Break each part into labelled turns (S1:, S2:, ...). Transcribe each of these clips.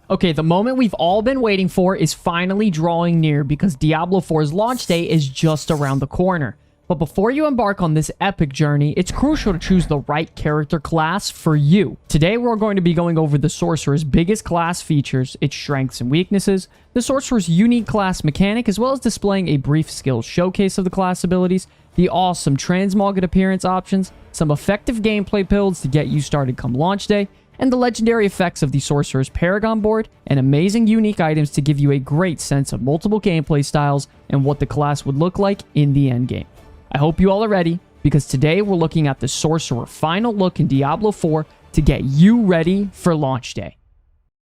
S1: Okay, the moment we've all been waiting for is finally drawing near because Diablo 4's launch day is just around the corner. But before you embark on this epic journey, it's crucial to choose the right character class for you. Today, we're going to be going over the Sorcerer's biggest class features, its strengths and weaknesses, the Sorcerer's unique class mechanic, as well as displaying a brief skill showcase of the class abilities, the awesome transmog appearance options, some effective gameplay builds to get you started come launch day, and the legendary effects of the Sorcerer's Paragon board, and amazing unique items to give you a great sense of multiple gameplay styles and what the class would look like in the endgame. I hope you all are ready, because today we're looking at the Sorcerer Final look in Diablo 4 to get you ready for launch day.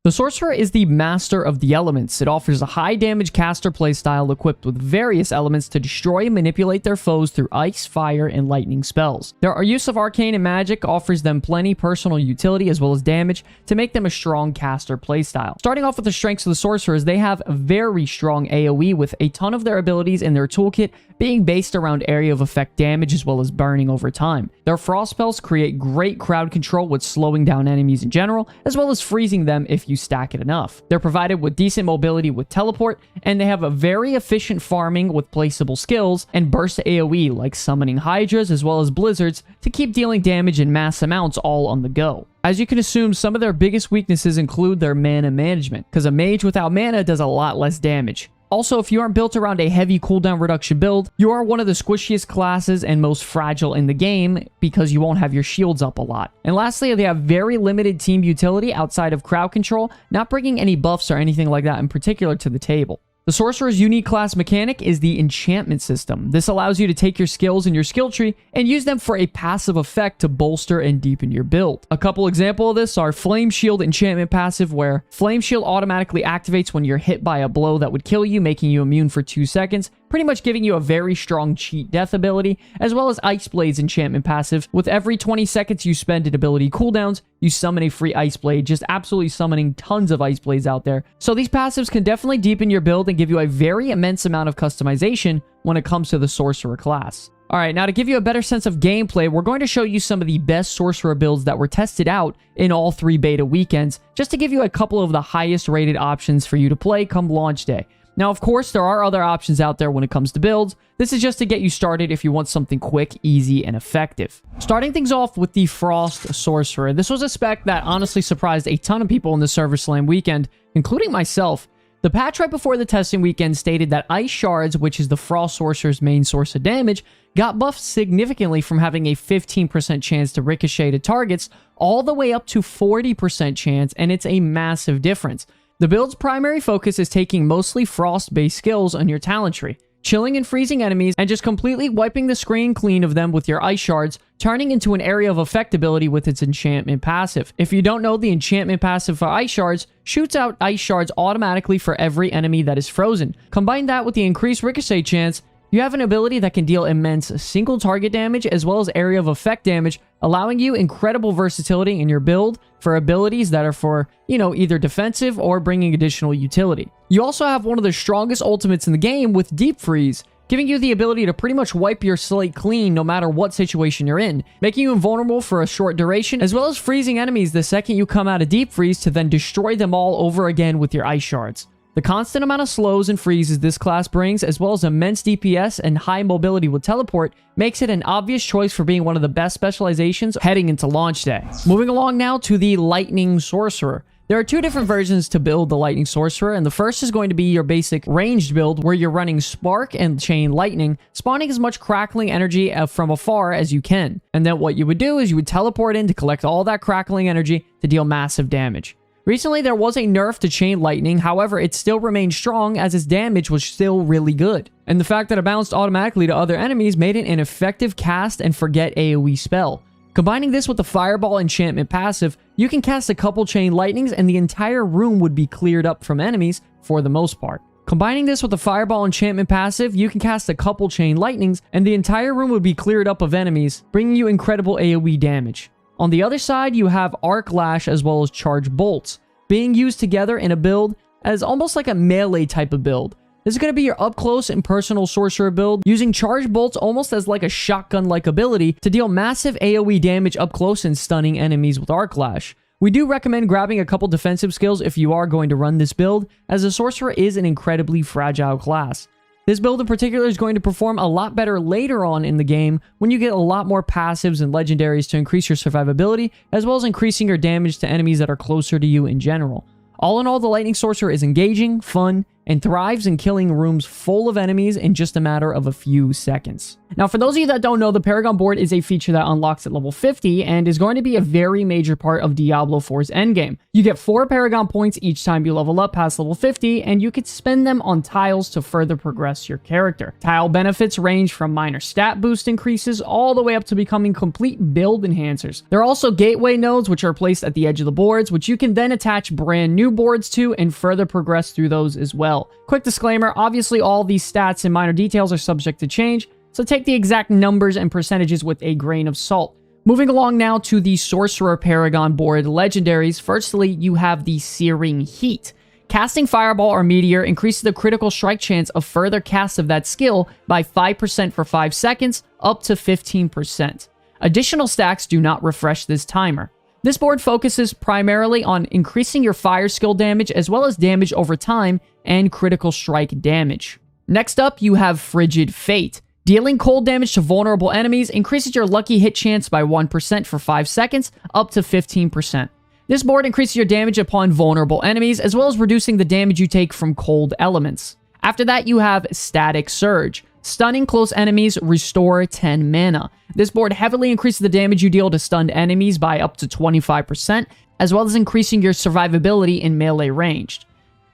S1: The Sorcerer is the master of the elements. It offers a high damage caster playstyle equipped with various elements to destroy and manipulate their foes through ice, fire, and lightning spells. Their use of arcane and magic offers them plenty personal utility as well as damage to make them a strong caster playstyle. Starting off with the strengths of the Sorcerers, they have a very strong AoE with a ton of their abilities in their toolkit being based around area of effect damage as well as burning over time. Their frost spells create great crowd control with slowing down enemies in general, as well as freezing them if you stack it enough. They're provided with decent mobility with teleport, and they have a very efficient farming with placeable skills and burst AoE like summoning hydras as well as blizzards to keep dealing damage in mass amounts all on the go. As you can assume, some of their biggest weaknesses include their mana management, because a mage without mana does a lot less damage. Also, if you aren't built around a heavy cooldown reduction build, you are one of the squishiest classes and most fragile in the game because you won't have your shields up a lot. And lastly, they have very limited team utility outside of crowd control, not bringing any buffs or anything like that in particular to the table. The Sorcerer's unique class mechanic is the enchantment system. This allows you to take your skills in your skill tree and use them for a passive effect to bolster and deepen your build. A couple examples of this are Flame Shield enchantment passive, where Flame Shield automatically activates when you're hit by a blow that would kill you, making you immune for 2 seconds, pretty much giving you a very strong cheat death ability, as well as Ice Blade's enchantment passive. With every 20 seconds you spend in ability cooldowns, you summon a free Ice Blade, just absolutely summoning tons of Ice Blades out there. So these passives can definitely deepen your build and give you a very immense amount of customization when it comes to the Sorcerer class. Alright, now to give you a better sense of gameplay, we're going to show you some of the best Sorcerer builds that were tested out in all 3 beta weekends, just to give you a couple of the highest rated options for you to play come launch day. Now, of course, there are other options out there when it comes to builds. This is just to get you started if you want something quick, easy, and effective. Starting things off with the Frost Sorcerer. This was a spec that honestly surprised a ton of people in the Server Slam weekend, including myself. The patch right before the testing weekend stated that Ice Shards, which is the Frost Sorcerer's main source of damage, got buffed significantly from having a 15% chance to ricochet to targets all the way up to 40% chance, and it's a massive difference. The build's primary focus is taking mostly frost-based skills on your talent tree, chilling and freezing enemies, and just completely wiping the screen clean of them with your Ice Shards, turning into an area of effect ability with its enchantment passive. If you don't know, the enchantment passive for Ice Shards shoots out Ice Shards automatically for every enemy that is frozen. Combine that with the increased ricochet chance, you have an ability that can deal immense single target damage as well as area of effect damage, allowing you incredible versatility in your build for abilities that are for, either defensive or bringing additional utility. You also have one of the strongest ultimates in the game with Deep Freeze, giving you the ability to pretty much wipe your slate clean no matter what situation you're in, making you invulnerable for a short duration, as well as freezing enemies the second you come out of Deep Freeze to then destroy them all over again with your Ice Shards. The constant amount of slows and freezes this class brings, as well as immense DPS and high mobility with teleport, makes it an obvious choice for being one of the best specializations heading into launch day. Moving along now to the Lightning Sorcerer. There are 2 different versions to build the Lightning Sorcerer, and the first is going to be your basic ranged build where you're running Spark and Chain Lightning, spawning as much crackling energy from afar as you can. And then what you would do is you would teleport in to collect all that crackling energy to deal massive damage. Recently, there was a nerf to Chain Lightning, however, it still remained strong as its damage was still really good. And the fact that it bounced automatically to other enemies made it an effective cast and forget AoE spell. Combining this with the Fireball enchantment passive, you can cast a couple Chain Lightnings and the entire room would be cleared up from enemies for the most part. Combining this with the Fireball enchantment passive, you can cast a couple Chain Lightnings and the entire room would be cleared up of enemies, bringing you incredible AoE damage. On the other side, you have Arc Lash as well as Charge Bolts, being used together in a build as almost like a melee type of build. This is going to be your up-close and personal Sorcerer build, using Charge Bolts almost as like a shotgun-like ability to deal massive AoE damage up close and stunning enemies with Arc Lash. We do recommend grabbing a couple defensive skills if you are going to run this build, as the Sorcerer is an incredibly fragile class. This build in particular is going to perform a lot better later on in the game when you get a lot more passives and legendaries to increase your survivability, as well as increasing your damage to enemies that are closer to you in general. All in all, the Lightning Sorcerer is engaging, fun, and thrives in killing rooms full of enemies in just a matter of a few seconds. Now, for those of you that don't know, the Paragon board is a feature that unlocks at level 50 and is going to be a very major part of Diablo 4's endgame. You get 4 Paragon points each time you level up past level 50, and you can spend them on tiles to further progress your character. Tile benefits range from minor stat boost increases all the way up to becoming complete build enhancers. There are also gateway nodes, which are placed at the edge of the boards, which you can then attach brand new boards to and further progress through those as well. Quick disclaimer, obviously all these stats and minor details are subject to change, so take the exact numbers and percentages with a grain of salt. Moving along now to the Sorcerer Paragon board legendaries. Firstly, you have the Searing Heat. Casting Fireball or Meteor increases the critical strike chance of further casts of that skill by 5% for 5 seconds, up to 15%. Additional stacks do not refresh this timer. This board focuses primarily on increasing your fire skill damage as well as damage over time and critical strike damage. Next up, you have Frigid Fate. Dealing cold damage to vulnerable enemies increases your lucky hit chance by 1% for 5 seconds, up to 15%. This board increases your damage upon vulnerable enemies as well as reducing the damage you take from cold elements. After that, you have Static Surge. Stunning close enemies, restore 10 mana. This board heavily increases the damage you deal to stunned enemies by up to 25%, as well as increasing your survivability in melee range.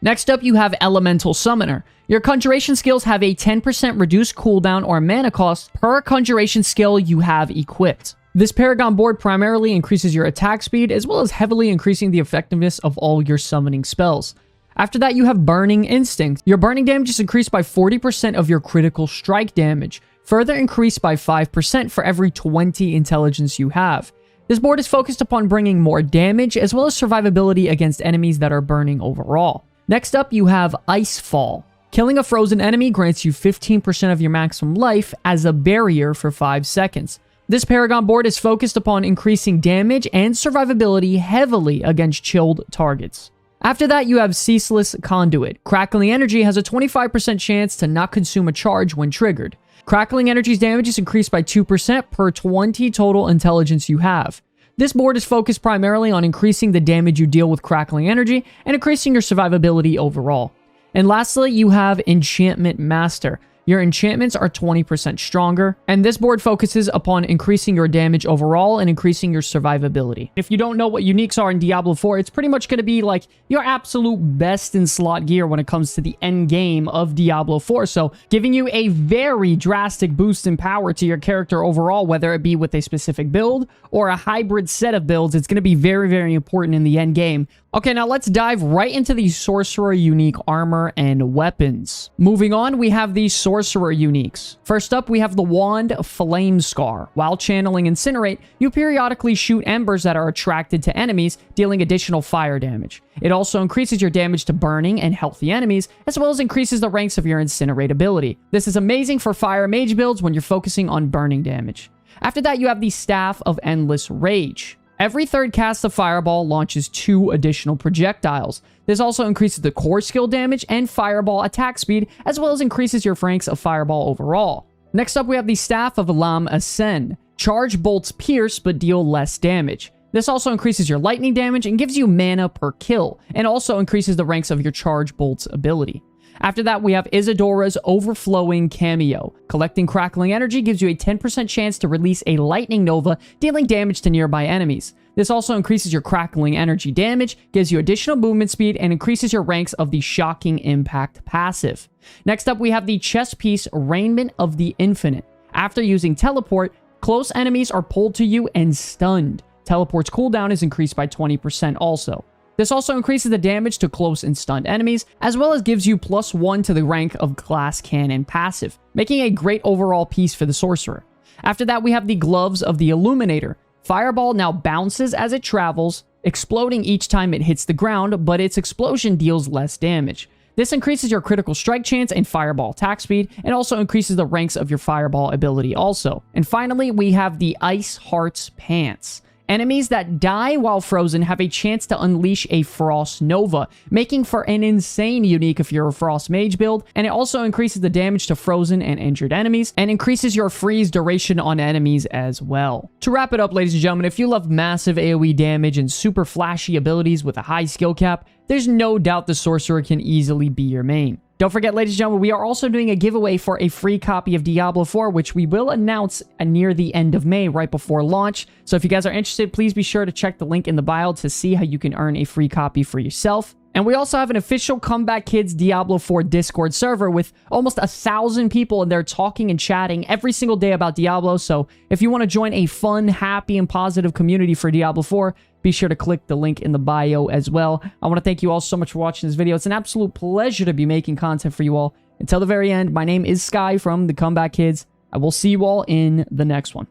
S1: Next up, you have Elemental Summoner. Your conjuration skills have a 10% reduced cooldown or mana cost per conjuration skill you have equipped. This Paragon board primarily increases your attack speed, as well as heavily increasing the effectiveness of all your summoning spells. After that, you have Burning Instinct. Your burning damage is increased by 40% of your critical strike damage, further increased by 5% for every 20 intelligence you have. This board is focused upon bringing more damage as well as survivability against enemies that are burning overall. Next up, you have Icefall. Killing a frozen enemy grants you 15% of your maximum life as a barrier for 5 seconds. This Paragon board is focused upon increasing damage and survivability heavily against chilled targets. After that, you have Ceaseless Conduit. Crackling Energy has a 25% chance to not consume a charge when triggered. Crackling Energy's damage is increased by 2% per 20 total intelligence you have. This board is focused primarily on increasing the damage you deal with Crackling Energy and increasing your survivability overall. And lastly, you have Enchantment Master. Your enchantments are 20% stronger, and this board focuses upon increasing your damage overall and increasing your survivability. If you don't know what uniques are in Diablo 4, it's pretty much going to be like your absolute best in slot gear when it comes to the end game of Diablo 4, so giving you a very drastic boost in power to your character overall, whether it be with a specific build or a hybrid set of builds. It's going to be very, very important in the end game. Okay, now let's dive right into the Sorcerer unique armor and weapons. Moving on, we have the Sorcerer uniques. First up, we have the Wand Flame Scar. While channeling Incinerate, you periodically shoot embers that are attracted to enemies, dealing additional fire damage. It also increases your damage to burning and healthy enemies, as well as increases the ranks of your Incinerate ability. This is amazing for fire mage builds when you're focusing on burning damage. After that, you have the Staff of Endless Rage. Every third cast of Fireball launches 2 additional projectiles. This also increases the core skill damage and Fireball attack speed, as well as increases your ranks of Fireball overall. Next up, we have the Staff of Lam Ascend. Charge bolts pierce, but deal less damage. This also increases your lightning damage and gives you mana per kill, and also increases the ranks of your charge bolts ability. After that, we have Isadora's Overflowing Cameo. Collecting Crackling Energy gives you a 10% chance to release a Lightning Nova, dealing damage to nearby enemies. This also increases your Crackling Energy damage, gives you additional movement speed, and increases your ranks of the Shocking Impact passive. Next up, we have the chess piece Raiment of the Infinite. After using Teleport, close enemies are pulled to you and stunned. Teleport's cooldown is increased by 20% also. This also increases the damage to close and stunned enemies, as well as gives you +1 to the rank of Glass Cannon passive, making a great overall piece for the Sorcerer. After that, we have the Gloves of the Illuminator. Fireball now bounces as it travels, exploding each time it hits the ground, but its explosion deals less damage. This increases your critical strike chance and Fireball attack speed, and also increases the ranks of your Fireball ability also. And finally, we have the Ice Heart's Pants. Enemies that die while frozen have a chance to unleash a Frost Nova, making for an insane unique if you're a Frost Mage build, and it also increases the damage to frozen and injured enemies, and increases your freeze duration on enemies as well. To wrap it up, ladies and gentlemen, if you love massive AoE damage and super flashy abilities with a high skill cap, there's no doubt the Sorcerer can easily be your main. Don't forget, ladies and gentlemen, we are also doing a giveaway for a free copy of Diablo 4, which we will announce near the end of May, right before launch. So if you guys are interested, please be sure to check the link in the bio to see how you can earn a free copy for yourself. And we also have an official Comeback Kids Diablo 4 Discord server with almost 1,000 people in there talking and chatting every single day about Diablo. So if you want to join a fun, happy, and positive community for Diablo 4, be sure to click the link in the bio as well. I want to thank you all so much for watching this video. It's an absolute pleasure to be making content for you all. Until the very end, my name is Sky from the Comeback Kids. I will see you all in the next one.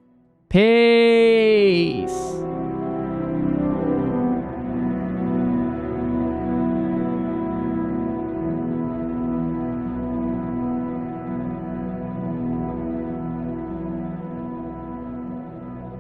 S1: Peace!